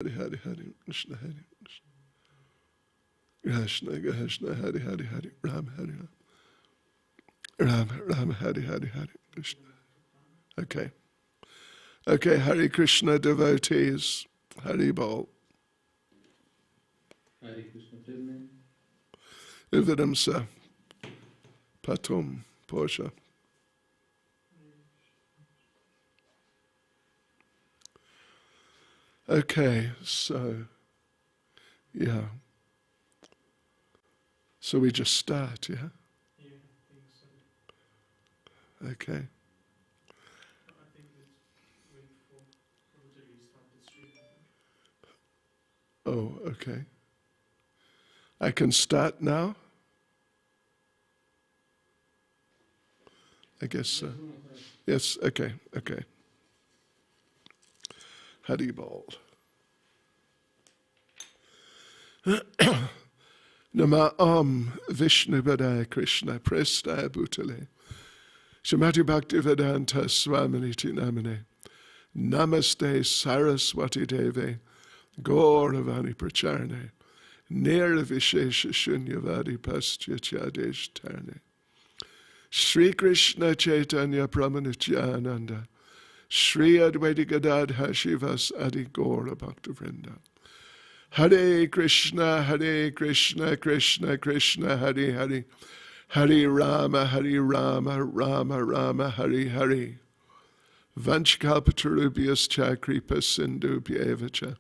Hare Hare Hare Krishna Hare Krishna Krishna Hare Hare Hare Ram Hare Ram Ram Hare Hare Hare Krishna. Okay. Okay, Hare Krishna devotees. Hare Bol. Hare Krishna Prabhu. Uvidamsa. Patum. Porsche. Okay, so, yeah. So we just start, yeah? Yeah, I think so. Okay. I think let's wait for Prabhu to restart the stream. Oh, okay. I can start now? I guess so. Yes, okay, okay. Haribol. Nama Vishnu Vadaya Krishna Prestaya Bhutale Shamati Bhakti Vedanta Swaminiti Namane Namaste Saraswati Deve Gauravani Pracharne Nirvishesha Shunyavadi Pastya Chadesh Tarne Sri Krishna Chaitanya Pramanityananda Sri Advaita Gadadha Shivas Adi Gaura Bhakta Vrinda Hare Krishna, Krishna Krishna, Hare Hare, Hare Rama, Rama Rama, Hare Hare. Vanchkalpatarubhyas Kripa Sindhubhyevacha,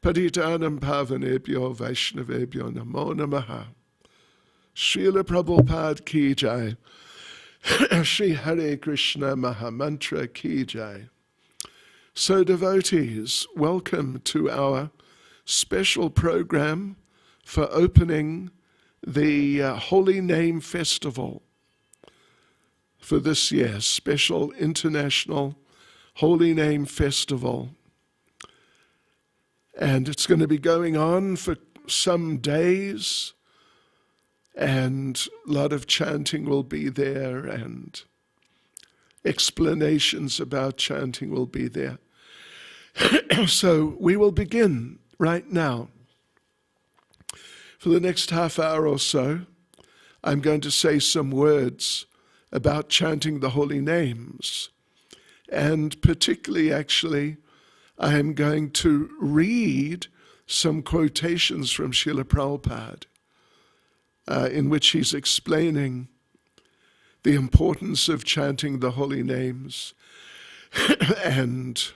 Patitanam Pavanebhyo Vaishnavebhyo Namo Namaha. Srila Prabhupada Ki Jai, Shri Hare Krishna Mahamantra Ki Jai. So devotees, welcome to our special program for opening the Holy Name Festival for this year, special international Holy Name Festival. And it's going to be going on for some days, and a lot of chanting will be there, and explanations about chanting will be there. So we will begin right now. For the next half hour or so, I'm going to say some words about chanting the holy names. And particularly, actually, I am going to read some quotations from Srila Prabhupada, in which he's explaining the importance of chanting the holy names and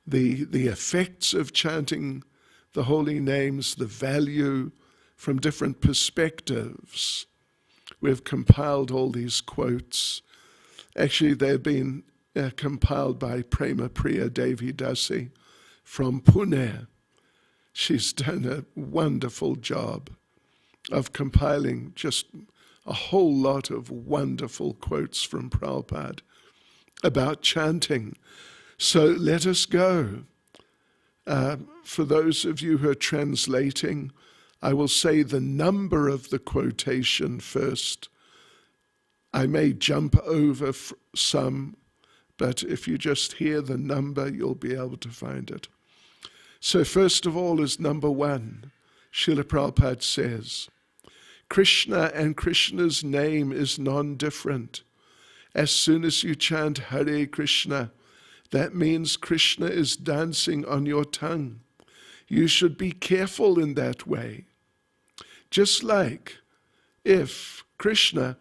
the effects of chanting the holy names, the value from different perspectives. We've compiled all these quotes. Actually, they've been compiled by Prema Priya Devi Dasi from Pune. She's done a wonderful job of compiling just a whole lot of wonderful quotes from Prabhupada about chanting. So let us go. For those of you who are translating, I will say the number of the quotation first. I may jump over some, but if you just hear the number, you'll be able to find it. So first of all is number 1. Srila Prabhupada says, Krishna and Krishna's name is non-different. As soon as you chant Hare Krishna, that means Krishna is dancing on your tongue. You should be careful in that way. Just like if Krishna,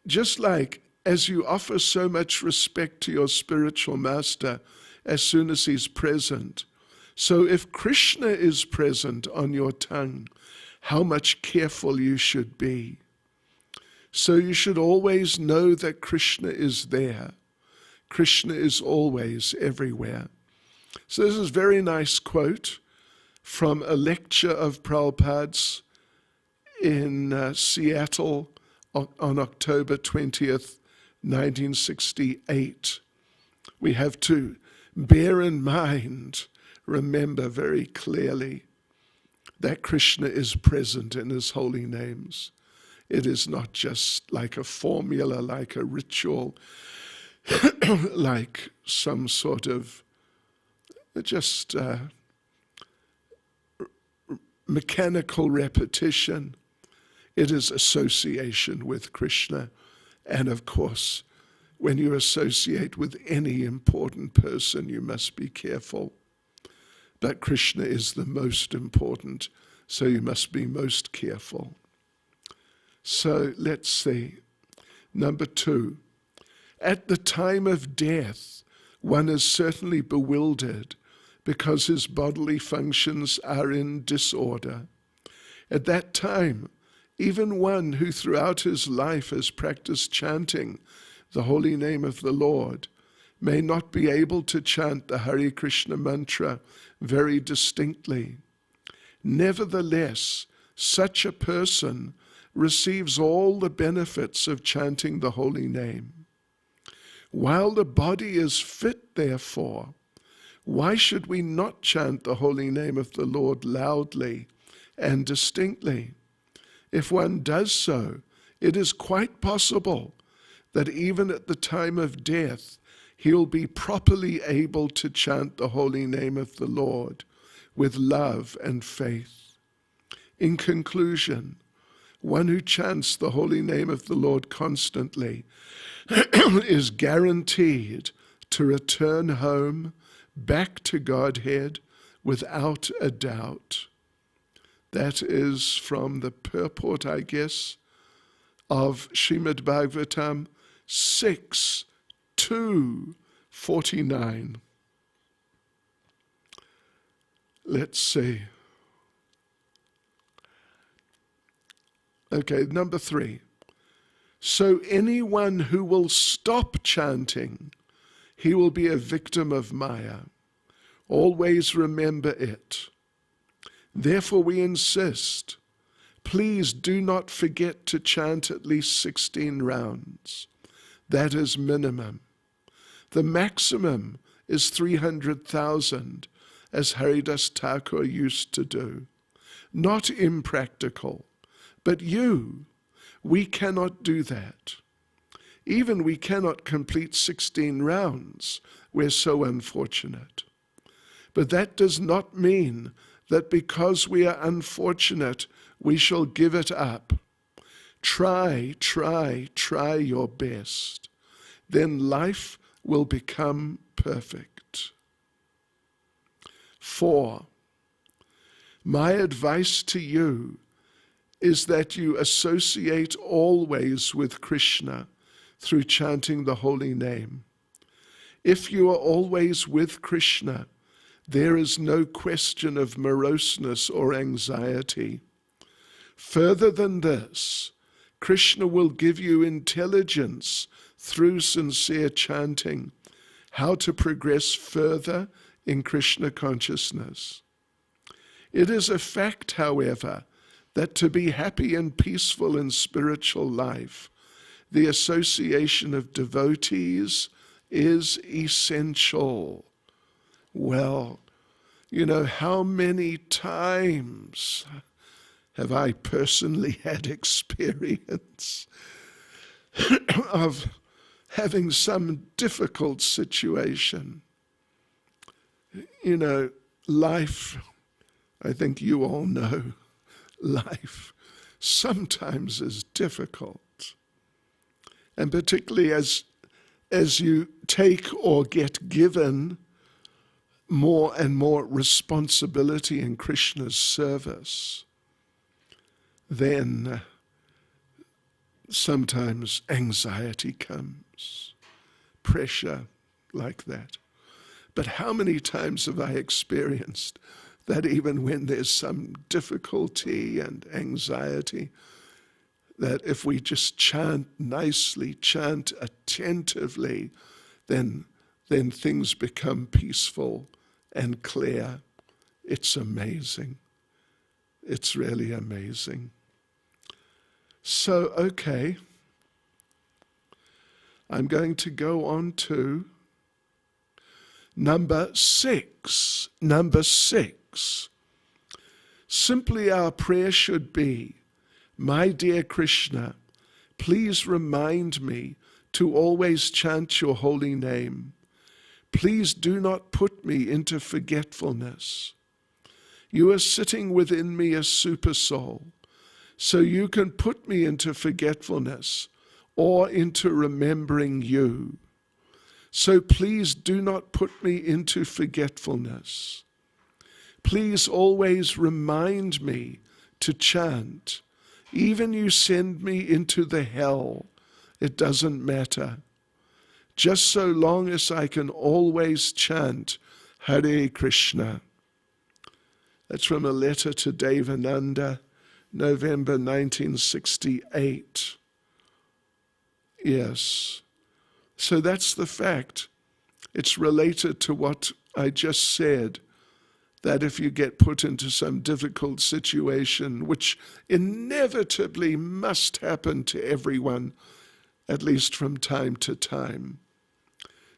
just like as you offer so much respect to your spiritual master as soon as he's present, so if Krishna is present on your tongue, how much careful you should be. So you should always know that Krishna is there. Krishna is always everywhere. So this is a very nice quote from a lecture of Prabhupada's in Seattle on October 20th, 1968. We have to bear in mind, remember very clearly, that Krishna is present in his holy names. It is not just like a formula, like a ritual, like some sort of just mechanical repetition. It is association with Krishna. And of course, when you associate with any important person, you must be careful. But Krishna is the most important, so you must be most careful. So let's see. Number 2, at the time of death, one is certainly bewildered because his bodily functions are in disorder. At that time, even one who throughout his life has practiced chanting the holy name of the Lord may not be able to chant the Hare Krishna mantra very distinctly. Nevertheless, such a person receives all the benefits of chanting the holy name. While the body is fit, therefore, why should we not chant the holy name of the Lord loudly and distinctly? If one does so, it is quite possible that even at the time of death, he'll be properly able to chant the holy name of the Lord with love and faith. In conclusion, one who chants the holy name of the Lord constantly is guaranteed to return home back to Godhead without a doubt. That is from the purport, I guess, of Srimad Bhagavatam 6:2-49. Let's see. Okay, number 3. So anyone who will stop chanting, he will be a victim of Maya. Always remember it. Therefore we insist, please do not forget to chant at least 16 rounds. That is minimum. The maximum is 300,000, as Haridas Thakur used to do. Not impractical, but we cannot do that. Even we cannot complete 16 rounds. We're so unfortunate. But that does not mean that because we are unfortunate, we shall give it up. Try your best. Then life will become perfect. 4. My advice to you is that you associate always with Krishna through chanting the holy name. If you are always with Krishna, there is no question of moroseness or anxiety. Further than this, Krishna will give you intelligence through sincere chanting, how to progress further in Krishna consciousness. It is a fact, however, that to be happy and peaceful in spiritual life, the association of devotees is essential. Well, how many times have I personally had experience of having some difficult situation? Life, I think you all know, life sometimes is difficult. And particularly as you take or get given more and more responsibility in Krishna's service, then sometimes anxiety comes, pressure like that. But how many times have I experienced that even when there's some difficulty and anxiety, that if we just chant nicely, chant attentively, then things become peaceful and clear. It's amazing. It's really amazing. So, okay, I'm going to go on to number 6. Number 6. Simply our prayer should be, my dear Krishna, please remind me to always chant your holy name. Please do not put me into forgetfulness. You are sitting within me as super soul, so you can put me into forgetfulness or into remembering you. So please do not put me into forgetfulness. Please always remind me to chant. Even you send me into the hell, it doesn't matter. Just so long as I can always chant Hare Krishna. That's from a letter to Devananda, November 1968. Yes. So that's the fact. It's related to what I just said, that if you get put into some difficult situation, which inevitably must happen to everyone, at least from time to time.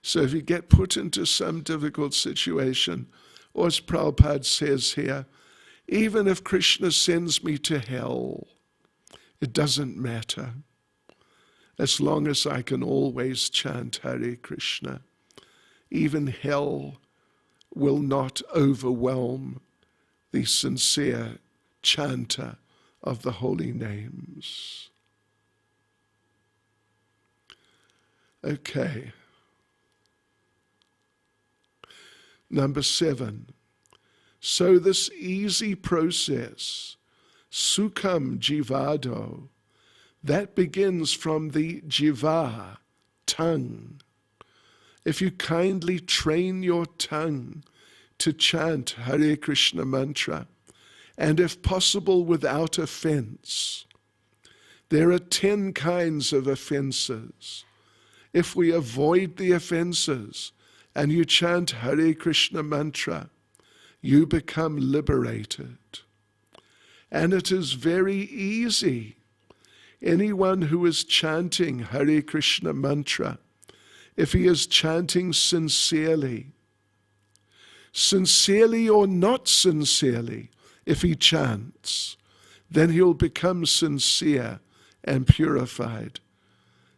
So if you get put into some difficult situation, or as Prabhupada says here, even if Krishna sends me to hell, it doesn't matter, as long as I can always chant Hare Krishna. Even hell will not overwhelm the sincere chanter of the holy names. Okay. Number 7. So this easy process, sukham jivado, that begins from the jiva, tongue. If you kindly train your tongue to chant Hare Krishna mantra, and if possible without offense. There are 10 kinds of offenses. If we avoid the offenses and you chant Hare Krishna mantra, you become liberated. And it is very easy. Anyone who is chanting Hare Krishna mantra, if he is chanting sincerely or not sincerely, if he chants, then he'll become sincere and purified.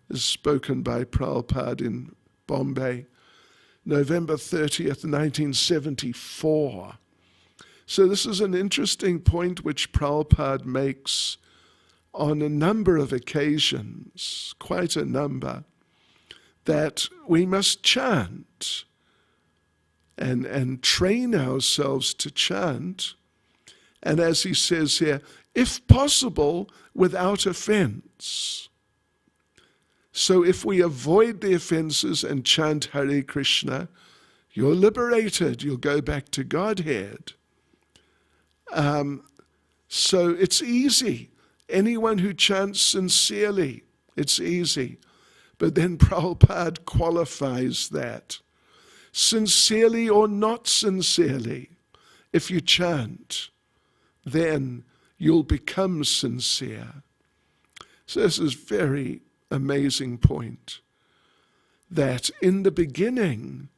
This is spoken by Prabhupada in Bombay, November 30th, 1974. So this is an interesting point which Prabhupada makes on a number of occasions, quite a number, that we must chant and train ourselves to chant. And as he says here, if possible, without offense. So if we avoid the offenses and chant Hare Krishna, you're liberated, you'll go back to Godhead. So it's easy. Anyone who chants sincerely, it's easy. But then Prabhupada qualifies that. Sincerely or not sincerely, if you chant, then you'll become sincere. So this is a very amazing point, that in the beginning,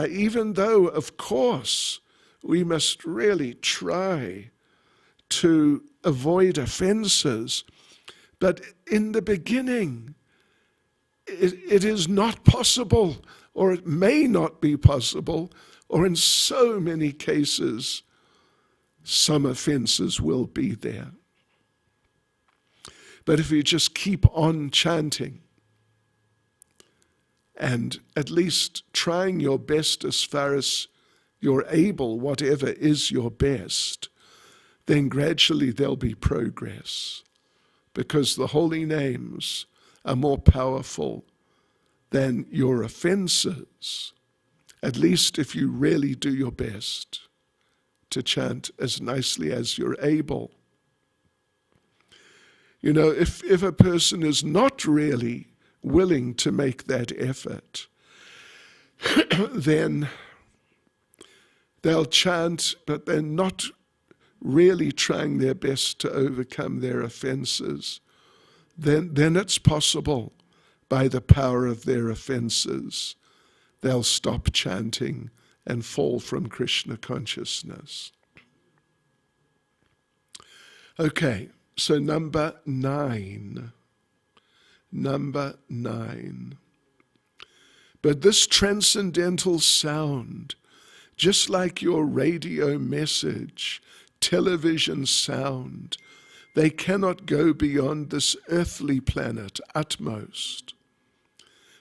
even though, of course, we must really try to avoid offenses, but in the beginning, it is not possible, or it may not be possible, or in so many cases, some offenses will be there. But if you just keep on chanting and at least trying your best as far as you're able, whatever is your best, then gradually there'll be progress, because the holy names are more powerful than your offenses, at least if you really do your best to chant as nicely as you're able. You know, if a person is not really willing to make that effort, then they'll chant, but they're not really trying their best to overcome their offenses. Then it's possible, by the power of their offenses, they'll stop chanting and fall from Krishna consciousness. Okay, so number 9. But this transcendental sound Just like your radio message, television sound, they cannot go beyond this earthly planet utmost.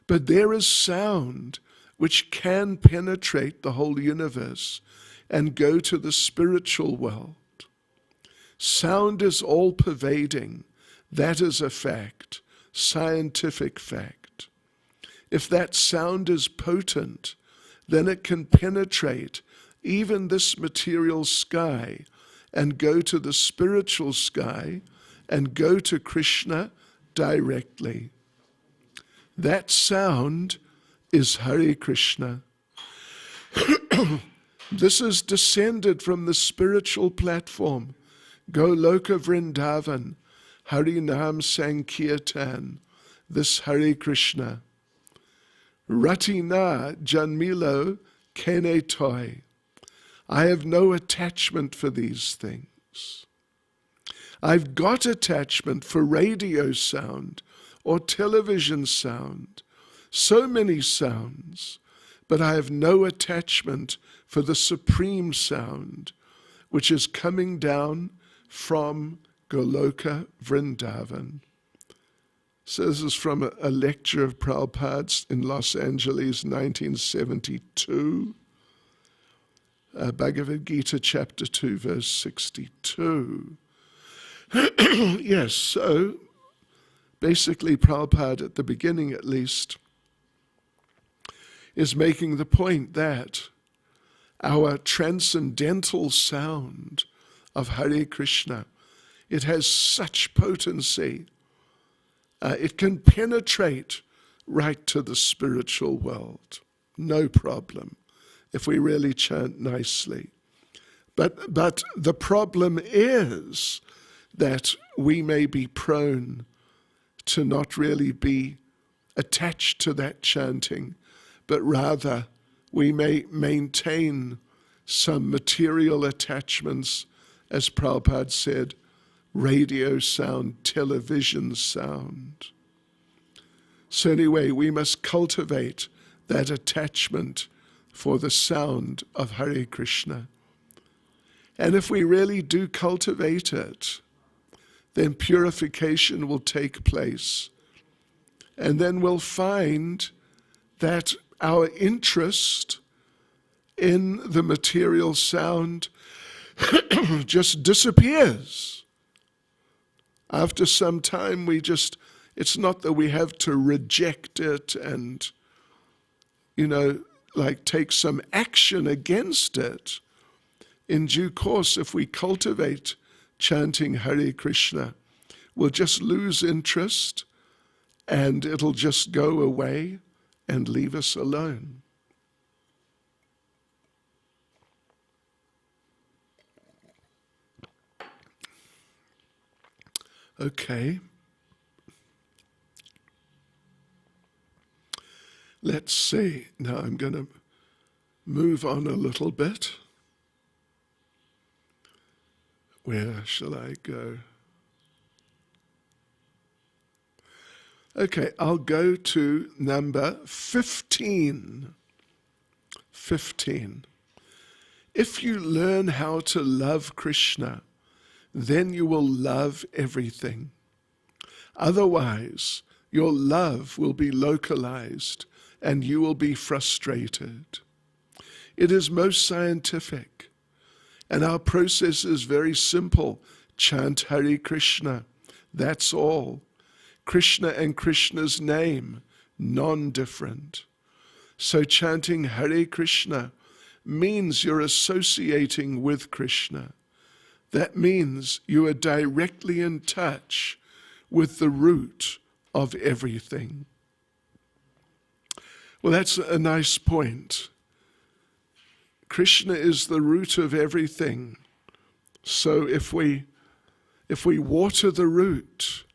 But there is sound which can penetrate the whole universe and go to the spiritual world. Sound is all-pervading. That is a fact, scientific fact. If that sound is potent, then it can penetrate even this material sky and go to the spiritual sky and go to Krishna directly. That sound is Hare Krishna. This is descended from the spiritual platform, Goloka Vrindavan, Harinam Sankirtan, this Hare Krishna. Ratina Janmilo Kene Toy. I have no attachment for these things. I've got attachment for radio sound or television sound, so many sounds, but I have no attachment for the supreme sound, which is coming down from Goloka Vrindavan. So this is from a lecture of Prabhupada's in Los Angeles, 1972. Bhagavad Gita, chapter 2, verse 62. Yes, so basically Prabhupada, at the beginning at least, is making the point that our transcendental sound of Hare Krishna, it has such potency. It can penetrate right to the spiritual world, no problem, if we really chant nicely. But the problem is that we may be prone to not really be attached to that chanting, but rather we may maintain some material attachments, as Prabhupada said, radio sound, television sound. So anyway, we must cultivate that attachment for the sound of Hare Krishna. And if we really do cultivate it, then purification will take place. And then we'll find that our interest in the material sound just disappears. After some time, it's not that we have to reject it and, take some action against it. In due course, if we cultivate chanting Hare Krishna, we'll just lose interest and it'll just go away and leave us alone. Okay. Let's see. Now I'm going to move on a little bit. Where shall I go? Okay, I'll go to number 15. 15. If you learn how to love Krishna, then you will love everything. Otherwise, your love will be localized and you will be frustrated. It is most scientific, and our process is very simple. Chant Hare Krishna, that's all. Krishna and Krishna's name, non-different. So chanting Hare Krishna means you're associating with Krishna. That means you are directly in touch with the root of everything. Well, that's a nice point. Krishna is the root of everything. So if we water the root,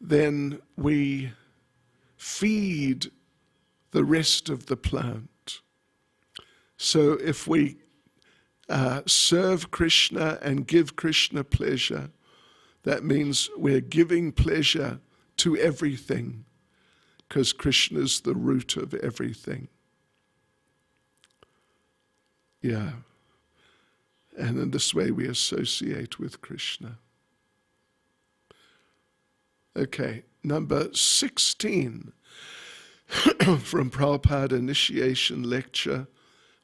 then we feed the rest of the plant. So if we serve Krishna and give Krishna pleasure, that means we're giving pleasure to everything, because Krishna is the root of everything. Yeah. And in this way we associate with Krishna. Okay, number 16 from Prabhupada Initiation Lecture,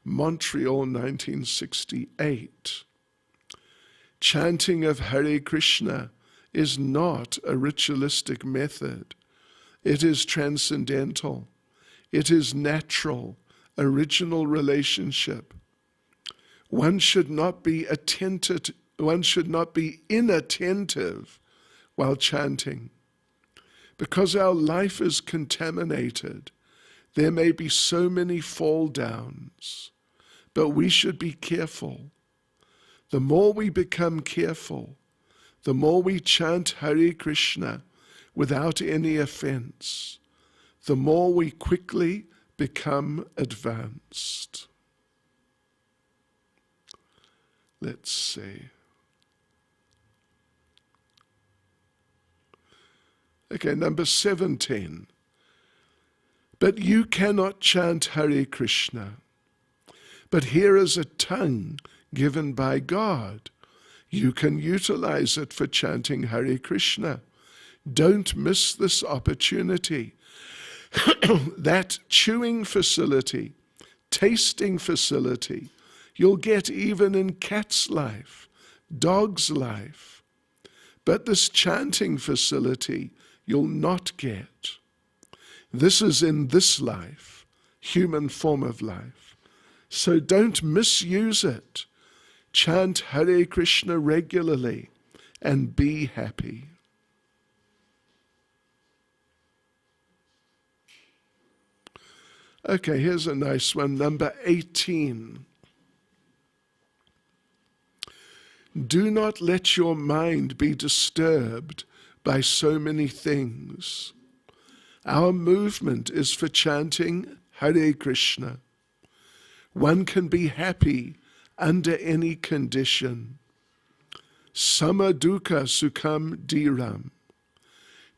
Montreal, 1968. Chanting of Hare Krishna is not a ritualistic method. It is transcendental. It is natural, original relationship. One should not be inattentive while chanting. Because our life is contaminated, there may be so many fall downs, but we should be careful. The more we become careful, the more we chant Hare Krishna without any offense, the more we quickly become advanced. Let's see. Okay, number 17. But you cannot chant Hare Krishna. But here is a tongue given by God. You can utilize it for chanting Hare Krishna. Don't miss this opportunity. That chewing facility, tasting facility, you'll get even in cat's life, dog's life. But this chanting facility, you'll not get. This is in this life, human form of life. So don't misuse it. Chant Hare Krishna regularly and be happy. Okay, here's a nice one, number 18. Do not let your mind be disturbed by so many things. Our movement is for chanting Hare Krishna. One can be happy under any condition. Sama dukkha sukham dhiram.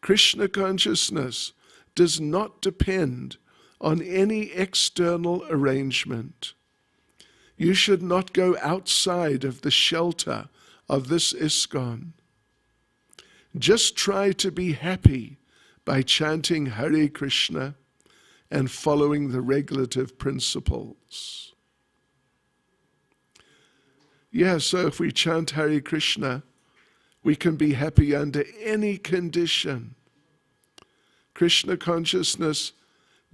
Krishna consciousness does not depend on any external arrangement. You should not go outside of the shelter of this ISKCON. Just try to be happy by chanting Hare Krishna and following the regulative principles. Yeah, so if we chant Hare Krishna, we can be happy under any condition. Krishna consciousness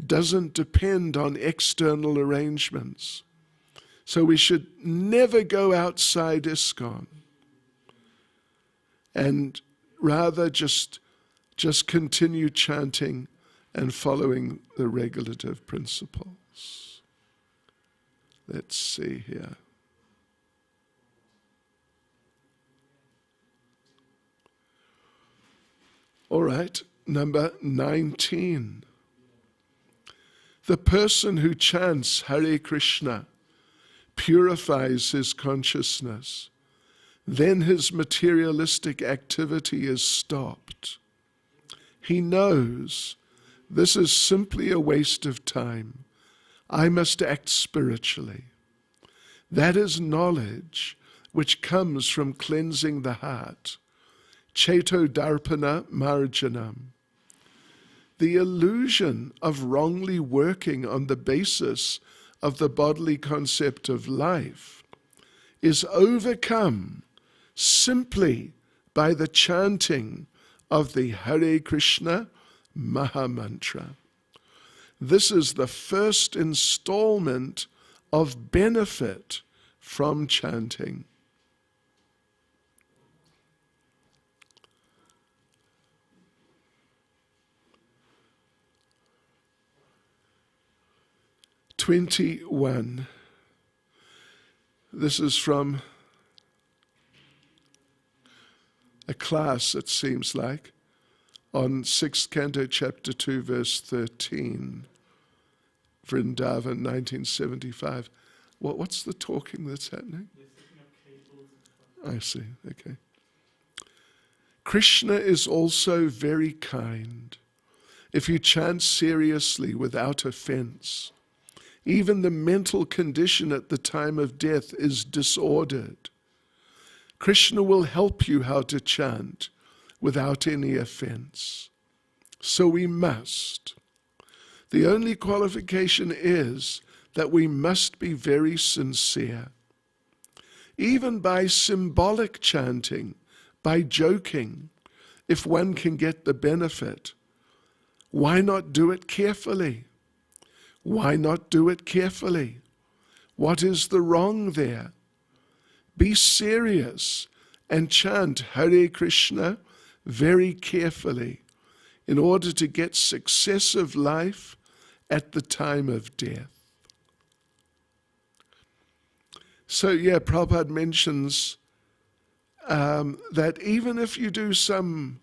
doesn't depend on external arrangements. So we should never go outside ISKCON and rather just continue chanting and following the regulative principles. Let's see here. All right, number 19. The person who chants Hare Krishna purifies his consciousness. Then his materialistic activity is stopped. He knows this is simply a waste of time. I must act spiritually. That is knowledge which comes from cleansing the heart. Cheto darpana marjanam. The illusion of wrongly working on the basis of the bodily concept of life is overcome simply by the chanting of the Hare Krishna Mahamantra. This is the first installment of benefit from chanting. This is from a class, it seems like, on 6th Canto, Chapter 2, verse 13, Vrindavan, 1975. What's the talking that's happening? They're setting up cables and stuff. I see, okay. Krishna is also very kind. If you chant seriously without offense, Even the mental condition at the time of death is disordered. Krishna will help you how to chant without any offense. So we must. The only qualification is that we must be very sincere. Even by symbolic chanting, by joking, if one can get the benefit, why not do it carefully? Why not do it carefully? What is the wrong there? Be serious and chant Hare Krishna very carefully in order to get success of life at the time of death. So Prabhupada mentions that even if you do some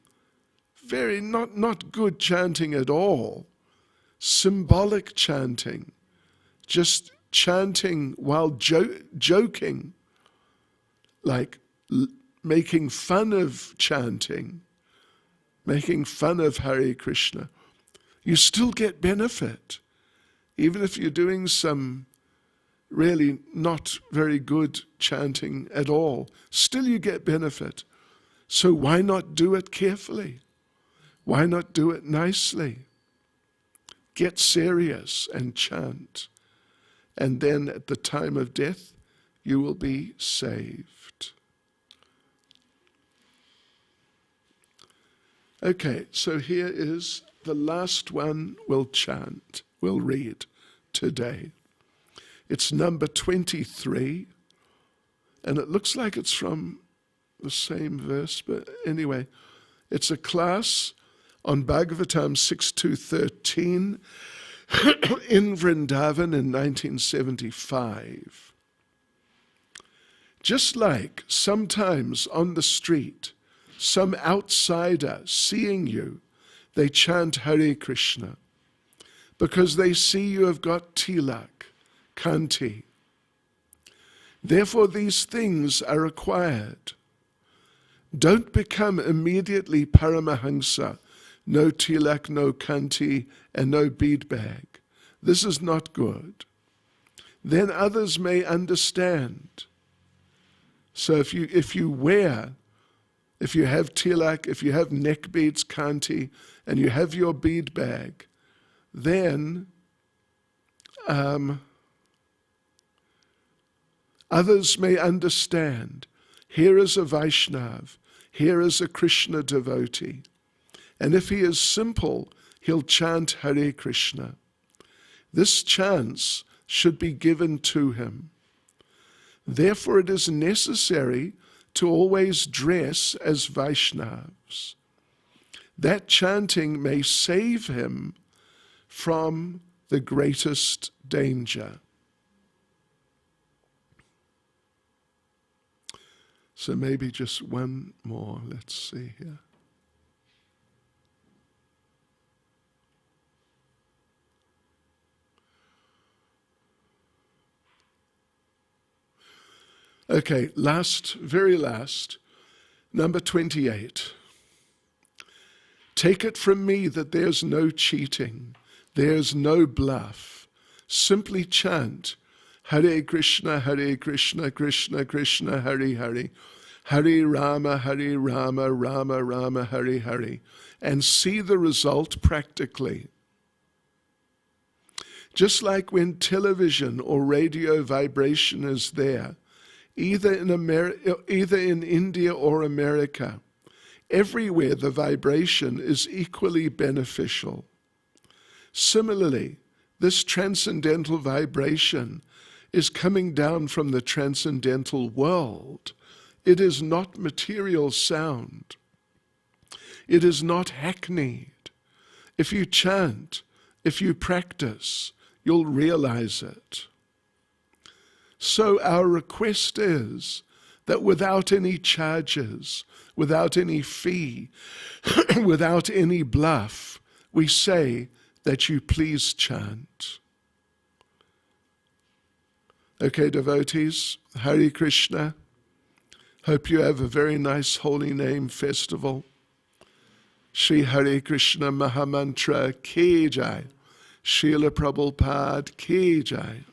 very not good chanting at all, symbolic chanting, just chanting while joking, like making fun of chanting, making fun of Hare Krishna, you still get benefit. Even if you're doing some really not very good chanting at all, still you get benefit. So why not do it carefully? Why not do it nicely? Get serious and chant. And then at the time of death, you will be saved. Okay, so here is the last one we'll read today. It's number 23, and it looks like it's from the same verse, but anyway, it's a class on Bhagavatam 6.2.13 in Vrindavan in 1975. Just like sometimes on the street, some outsider seeing you, they chant Hare Krishna because they see you have got tilak, kanti. Therefore these things are required. Don't become immediately Paramahamsa, no tilak, no kanti, and no bead bag. This is not good. Then others may understand. So if you have tilak, if you have neck beads, kanti, and you have your bead bag, then others may understand. Here is a Vaishnav, here is a Krishna devotee. And if he is simple, he'll chant Hare Krishna. This chance should be given to him. Therefore it is necessary to always dress as Vaishnavas. That chanting may save him from the greatest danger. So maybe just one more. Let's see here. Okay, very last, number 28. Take it from me that there's no cheating, there's no bluff. Simply chant Hare Krishna, Krishna Krishna, Hare Hare, Hare Rama, Rama Rama, Hare Hare, and see the result practically. Just like when television or radio vibration is there, either in India or America, everywhere the vibration is equally beneficial. Similarly, this transcendental vibration is coming down from the transcendental world. It is not material sound. It is not hackneyed. If you chant, if you practice, you'll realize it. So our request is that without any charges, without any fee, without any bluff, we say that you please chant. Okay, devotees, Hare Krishna. Hope you have a very nice holy name festival. Shri Hare Krishna Mahamantra Ki Jai. Srila Prabhupada ki jai.